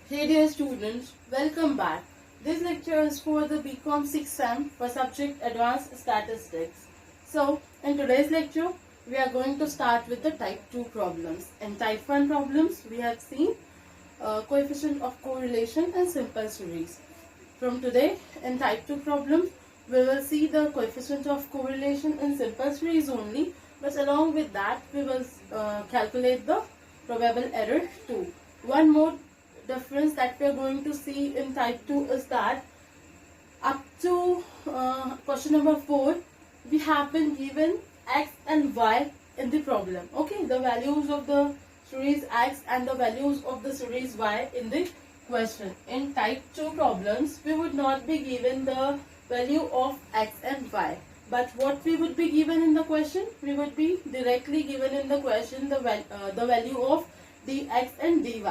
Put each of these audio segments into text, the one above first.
Hey dear students, welcome back. This lecture is for the BCom 6th Sem for subject Advanced Statistics. So, in today's lecture, we are going to start with the type 2 problems. In type 1 problems, we have seen coefficient of correlation and simple series. From today, in type 2 problems, we will see the coefficient of correlation in simple series only, but along with that, we will calculate the probable error too. One more difference that we are going to see in type 2 is that up to question number 4, we have been given x and y in the problem. Okay, the values of the series x and the values of the series y in the question. In type 2 problems, we would not be given the value of x and y. But what we would be given in the question? We would be directly given in the question the value of dx and dy.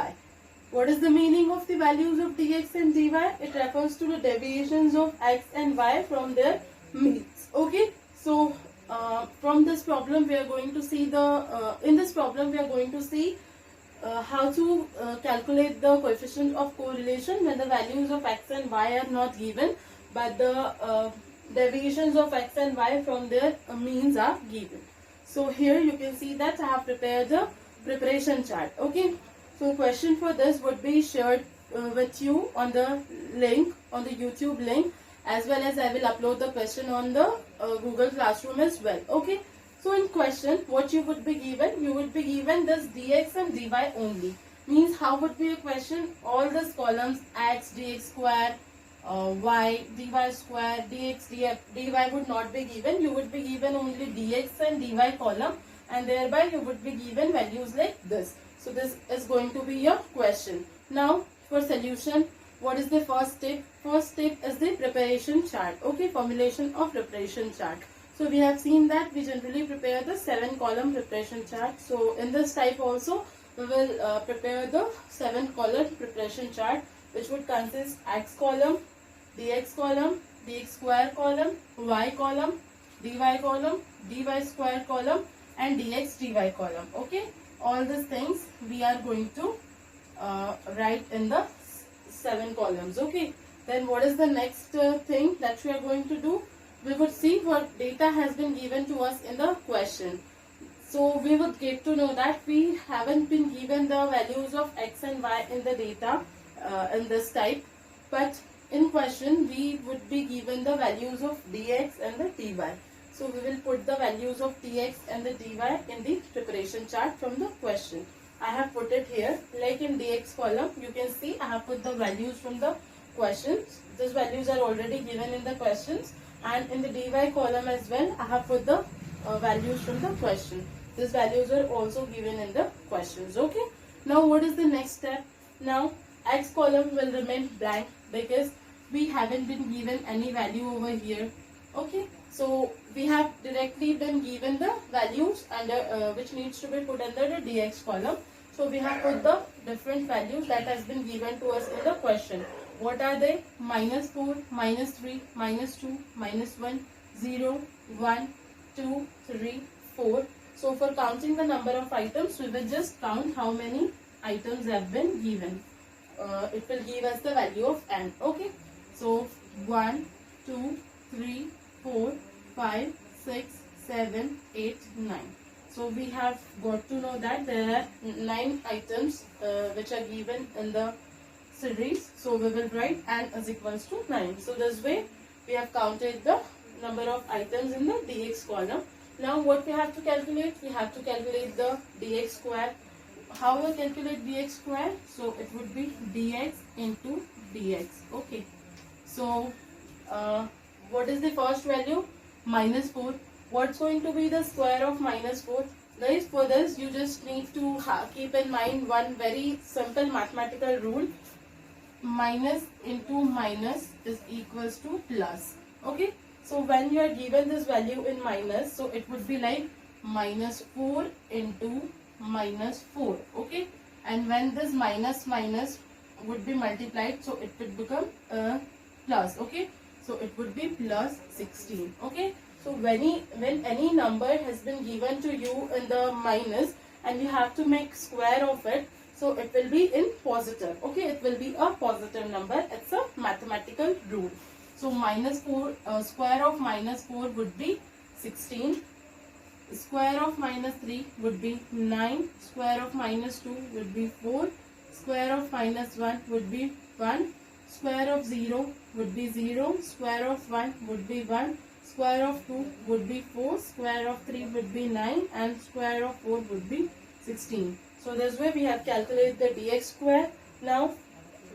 What is the meaning of the values of dx and dy? It refers to the deviations of x and y from their means. Okay. So from this problem we are going to see in this problem we are going to see how to calculate the coefficient of correlation when the values of x and y are not given, but the deviations of x and y from their means are given. So here you can see that I have prepared the preparation chart. Okay. So question for this would be shared with you on the link, on the YouTube link, as well as I will upload the question on the Google Classroom as well. Okay. So in question, what you would be given? You would be given this dx and dy only. Means how would be a question? All these columns x, dx square, y, dy square, dx, dy would not be given. You would be given only dx and dy column, and thereby you would be given values like this. So this is going to be your question. Now for solution, what is the first step? First step is the preparation chart. Okay, formulation of preparation chart. So we have seen that we generally prepare the 7-column preparation chart. So in this type also we will prepare the 7-column preparation chart, which would consist x column, dx column, dx square column, y column, dy column, dy square column, and dx dy column. Okay. All these things we are going to write in the 7 columns. Okay. Then what is the next thing that we are going to do? We would see what data has been given to us in the question. So we would get to know that we haven't been given the values of x and y in the data in this type, but in question we would be given the values of dx and the dy. So we will put the values of dx and the dy in the preparation chart from the question. I have put it here, like in dx column you can see I have put the values from the questions. These values are already given in the questions, and in the dy column as well I have put the values from the question. These values are also given in the questions. Okay. Now what is the next step? Now x column will remain blank because we haven't been given any value over here. Okay. So we have directly been given the values under which needs to be put under the dx column. So we have put the different values that has been given to us in the question. What are they? -4, -3, -2, -1, 0, 1, 2, 3, 4. So for counting the number of items, we will just count how many items have been given. It will give us the value of n. Okay. So 1, 2, 3, 4, 5, 6, 7, 8, 9. So we have got to know that there are 9 items which are given in the series. So we will write n is equals to 9. So this way we have counted the number of items in the dx column. Now what we have to calculate? We have to calculate the dx square. How will calculate dx square? So it would be dx into dx. Okay. So what is the first value? -4. What's going to be the square of -4? Guys, for this you just need to keep in mind one very simple mathematical rule. Minus into minus is equals to plus. Okay. So when you are given this value in minus, so it would be like -4 into -4. Okay. And when this minus would be multiplied, so it would become plus. Okay. So it would be plus 16. Okay. So when any number has been given to you in the minus and you have to make square of it, So it will be in positive. Okay, it will be a positive number. It's a mathematical rule. So minus 4, square of minus 4 would be 16. Square of minus 3 would be 9. Square of minus 2 would be 4. Square of minus 1 would be 1. Square of 0 would be 0. Square of 1 would be 1. Square of 2 would be 4. Square of 3 would be 9. And square of 4 would be 16. So this way we have calculated the dx square. Now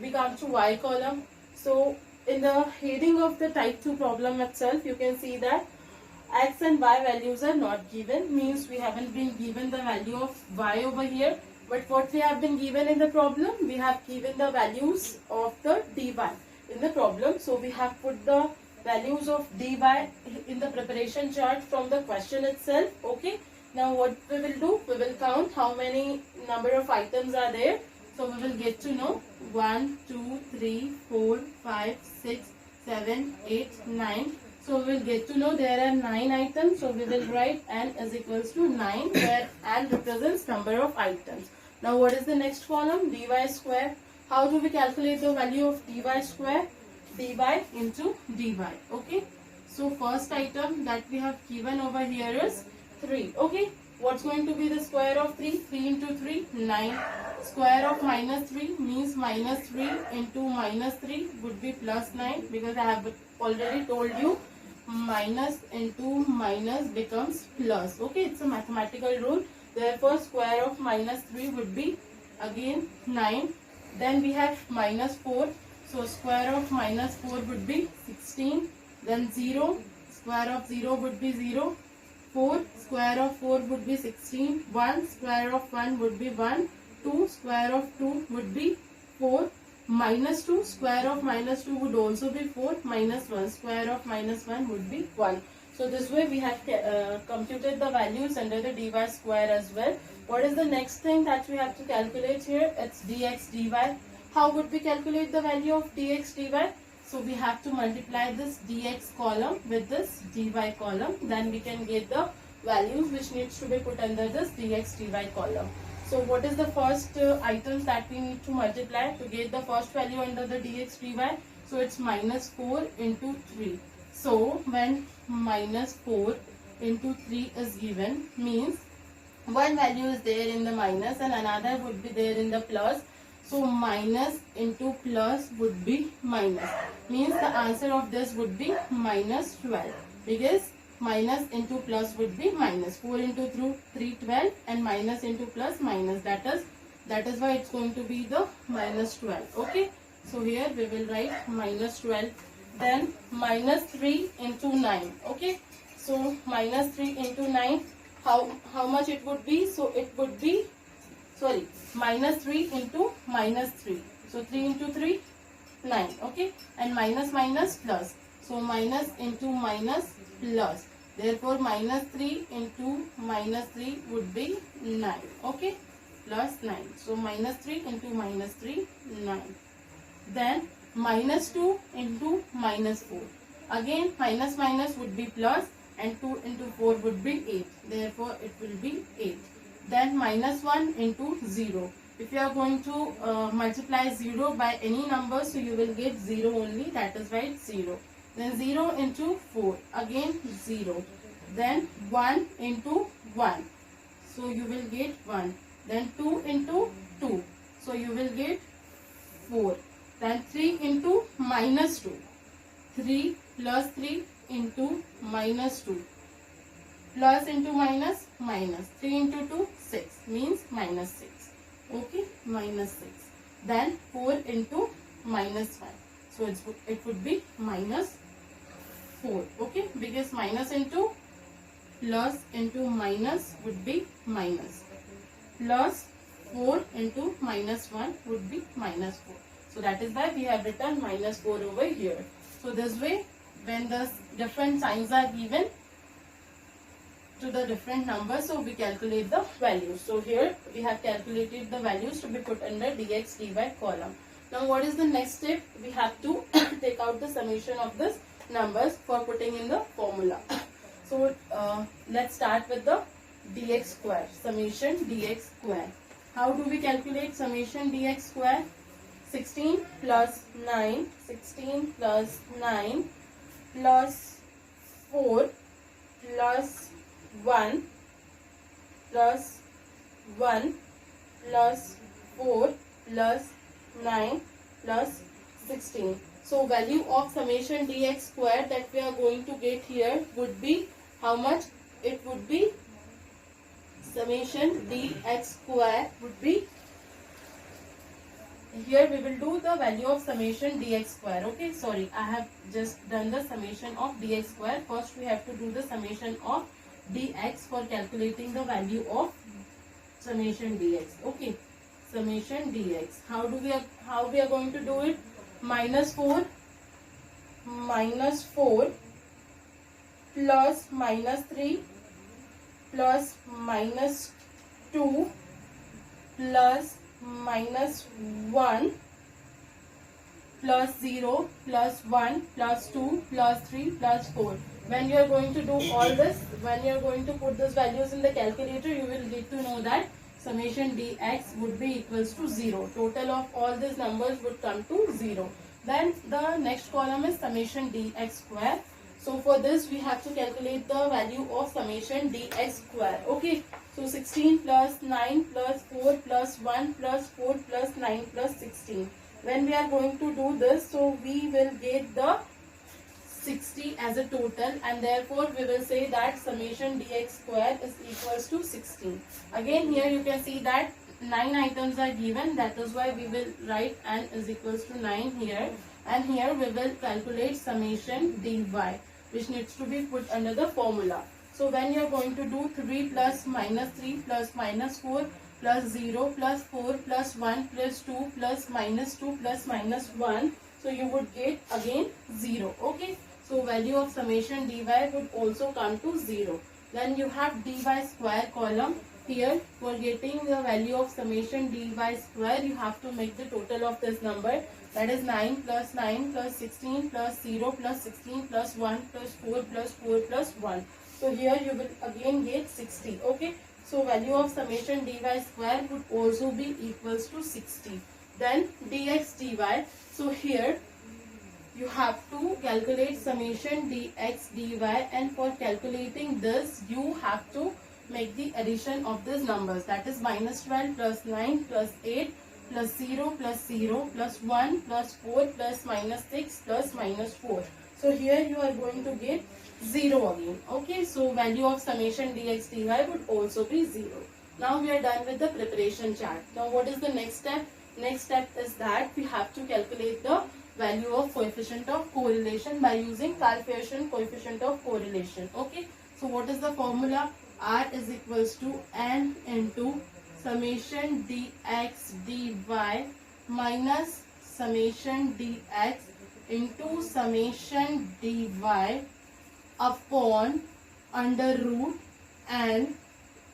we come to y column. So in the heading of the type 2 problem itself, you can see that x and y values are not given, means we haven't been given the value of y over here. But what we have been given in the problem, we have given the values of the dy in the problem. So we have put the values of dy in the preparation chart from the question itself. Okay. Now what we will do, we will count how many number of items are there. So we will get to know 1, 2, 3, 4, 5, 6, 7, 8, 9. So we will get to know there are 9 items. So we will write n is equals to 9, where n represents number of items. Now what is the next column? Dy square. How do we calculate the value of dy square? Dy into dy. Okay. So first item that we have given over here is 3. Okay. What's going to be the square of 3? 3 into 3, 9. Square of minus 3 means minus 3 into minus 3 would be plus 9, because I have already told you minus into minus becomes plus. Okay, it's a mathematical rule. Therefore, square of minus 3 would be again 9. Then we have minus 4. So square of minus 4 would be 16. Then 0. Square of 0 would be 0. 4. Square of 4 would be 16. 1. Square of 1 would be 1. 2. Square of 2 would be 4. Minus 2. Square of minus 2 would also be 4. Minus 1. Square of minus 1 would be 1. So this way we have computed the values under the dy square as well. What is the next thing that we have to calculate here? It's dx dy. How would we calculate the value of dx dy? So we have to multiply this dx column with this dy column. Then we can get the values which needs to be put under this dx dy column. So what is the first items that we need to multiply to get the first value under the dx dy? So it's minus 4 into 3. So when minus 4 into 3 is given, means one value is there in the minus and another would be there in the plus. So minus into plus would be minus. Means the answer of this would be minus 12. Because minus into plus would be minus. 4 into 3, 12, and minus into plus minus. That is why it's going to be the minus 12. Okay. So here we will write minus 12. Then minus 3 into 9. Okay. So minus 3 into 9. How much it would be? So it would be, sorry, minus 3 into minus 3. So 3 into 3, 9. Okay. And minus minus plus. So minus into minus plus. Therefore minus 3 into minus 3 would be 9. Okay. Plus 9. So minus 3 into minus 3, 9. Then minus 2 into minus 4. Again minus minus would be plus, and 2 into 4 would be 8. Therefore it will be 8. Then minus 1 into 0. If you are going to multiply 0 by any number, so you will get 0 only. That is why it's 0. Then 0 into 4. Again 0. Then 1 into 1. So you will get 1. Then 2 into 2. So you will get 4. Then 3 into minus 2. 3 plus 3 into minus 2. Plus into minus, minus. 3 into 2, 6. Means minus 6. Okay, minus 6. Then 4 into minus 5. So it would be minus 4. Okay, because minus into plus into minus would be minus. Plus 4 into minus 1 would be minus 4. So that is why we have written minus 4 over here. So this way, when the different signs are given to the different numbers, so we calculate the values. So here we have calculated the values to be put under dx dy column. Now what is the next step? We have to take out the summation of this numbers for putting in the formula. So let's start with the dx square, summation dx square. How do we calculate summation dx square? 16 plus 9, 16 plus 9 plus 4 plus 1 plus 1 plus 4 plus 9 plus 16. So value of summation dx square that we are going to get here would be how much? It would be summation dx square would be, here we will do the value of summation dx square. Okay, sorry, I have just done the summation of dx square. First we have to do the summation of dx for calculating the value of summation dx. Okay, summation dx. How we are going to do it? Minus 4 plus minus 3 plus minus 2 plus minus 1 plus 0 plus 1 plus 2 plus 3 plus 4. When you are going to do all this, when you are going to put these values in the calculator, you will get to know that summation dx would be equals to 0. Total of all these numbers would come to 0. Then the next column is summation dx square. So for this we have to calculate the value of summation dx square. Okay. So 16 plus 9 plus 4 plus 1 plus 4 plus 9 plus 16. When we are going to do this, so we will get the 60 as a total, and therefore we will say that summation dx square is equals to 16. Again here you can see that 9 items are given, that is why we will write n is equals to 9 here, and here we will calculate summation dy, which needs to be put under the formula. So when you are going to do 3 plus minus 3 plus minus 4 plus 0 plus 4 plus 1 plus 2 plus minus 2 plus minus 1, so you would get again 0. Okay. So value of summation dy would also come to 0. Then you have dy square column. Here for getting the value of summation dy square, you have to make the total of this number, that is 9 plus 9 plus 16 plus 0 plus 16 plus 1 plus 4 plus 4 plus 1. So here you will again get 60. Okay. So value of summation dy square would also be equals to 60. Then dx dy. So here you have to calculate summation dx dy, and for calculating this you have to make the addition of these numbers, that is minus 12 plus 9 plus 8 plus 0 plus 0 plus 1 plus 4 plus minus 6 plus minus 4. So here you are going to get 0 again. Okay, so value of summation dx dy would also be 0. Now we are done with the preparation chart. Now what is the next step? Next step is that we have to calculate the value of coefficient of correlation by using Karp-Pearson coefficient of correlation. Okay, so what is the formula? R is equals to n into summation dx dy minus summation dx into summation dy upon under root n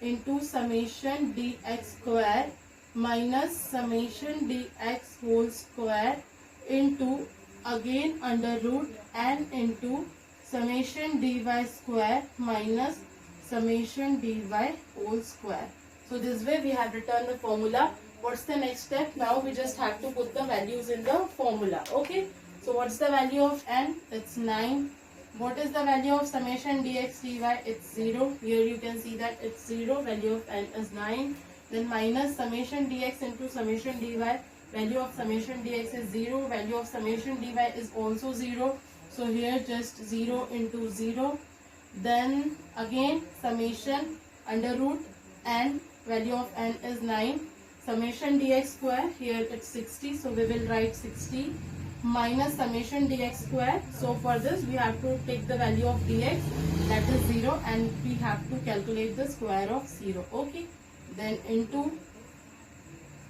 into summation dx square minus summation dx whole square into again under root n into summation dy square minus summation dy whole square. So this way we have written the formula. What's the next step? Now we just have to put the values in the formula. Okay. So what's the value of n? It's 9. What is the value of summation dx dy? It's 0. Here you can see that it's 0. Value of n is 9. Then minus summation dx into summation dy. Value of summation dx is 0. Value of summation dy is also 0. So here just 0 into 0. Then again summation under root n. Value of n is 9. Summation dx square, here it's 60. So we will write 60 minus summation dx square. So for this we have to take the value of dx, that is 0, and we have to calculate the square of 0. Okay. Then into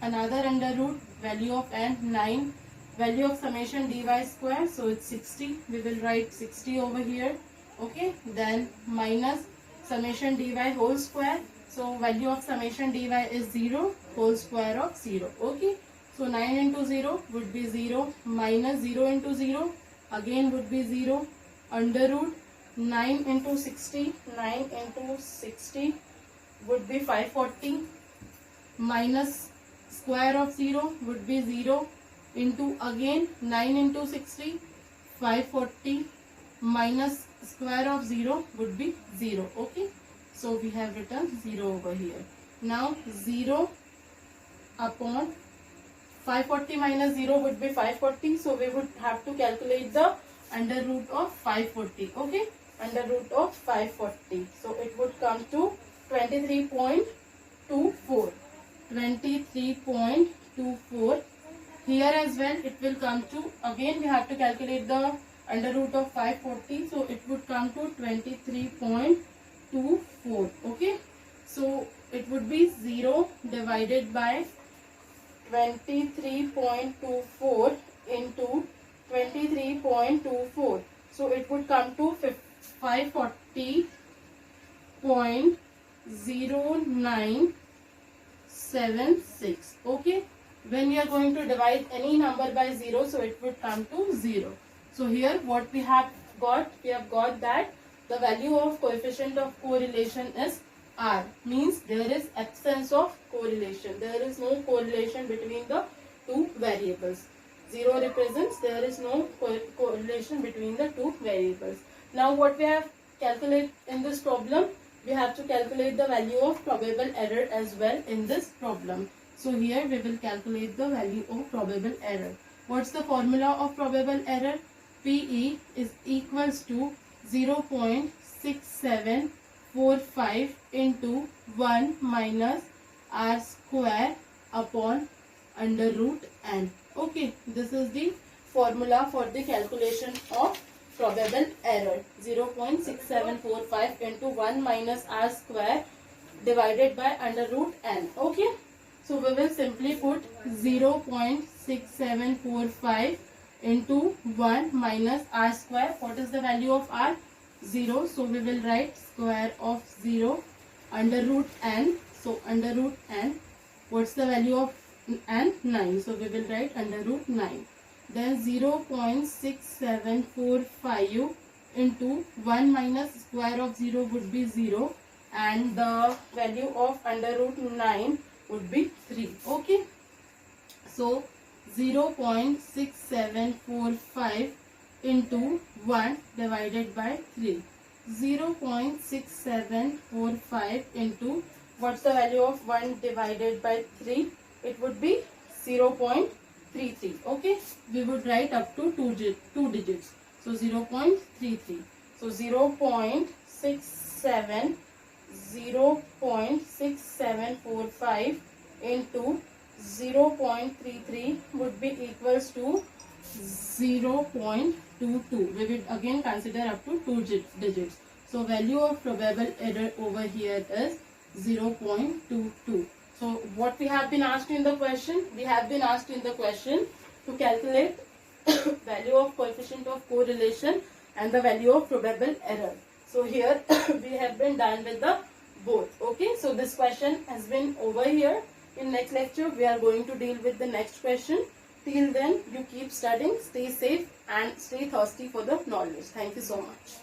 another under root, value of n 9, value of summation dy square, so it's 60. We will write 60 over here. Okay. Then minus summation dy whole square. So value of summation dy is 0, whole square of 0. Okay. So 9 into 0 would be 0, minus 0 into 0 again would be 0, under root 9 into 60, 9 into 60 would be 540. minus square of 0 would be 0 into again 9 into 60, 540 minus square of 0 would be 0. Okay, so we have written 0 over here. Now 0 upon 540 minus 0 would be 540, so we would have to calculate the under root of 540. Okay, under root of 540, so it would come to 23.24. 23.24. Here as well it will come to, again we have to calculate the under root of 540, so it would come to 23.24. Okay, so it would be 0 divided by 23.24 into 23.24, so it would come to 540.0976. Okay, when we are going to divide any number by 0, so it would come to 0. So here what we have got that the value of coefficient of correlation is R, means there is absence of correlation. There is no correlation between the two variables. 0 represents there is no correlation between the two variables. Now what we have calculated in this problem, we have to calculate the value of probable error as well in this problem. So here we will calculate the value of probable error. What's the formula of probable error? PE is equals to 0.6745 into 1 minus R square upon under root n. Okay, this is the formula for the calculation of probable error. 0.6745 into 1 minus R square divided by under root n. Okay, so we will simply put 0.6745 into 1 minus R square. What is the value of R? 0. So we will write square of 0 under root n. So under root n. What's the value of n? 9. So we will write under root 9. Then 0.6745 into 1 minus square of 0 would be 0. And the value of under root 9 would be 3. Okay. So 0.6745 into 1 divided by 3. 0.6745 into, what's the value of 1 divided by 3? It would be 0.33. Okay, we would write up to 2 digits. So 0.33. So 0.6745 into 0.33 would be equals to 0.22. We will again consider up to 2 digits. So value of probable error over here is 0.22. So what we have been asked in the question? We have been asked in the question to calculate value of coefficient of correlation and the value of probable error. So here we have been done with the both. Okay, so this question has been over here. In next lecture, we are going to deal with the next question. Till then, you keep studying, stay safe and stay thirsty for the knowledge. Thank you so much.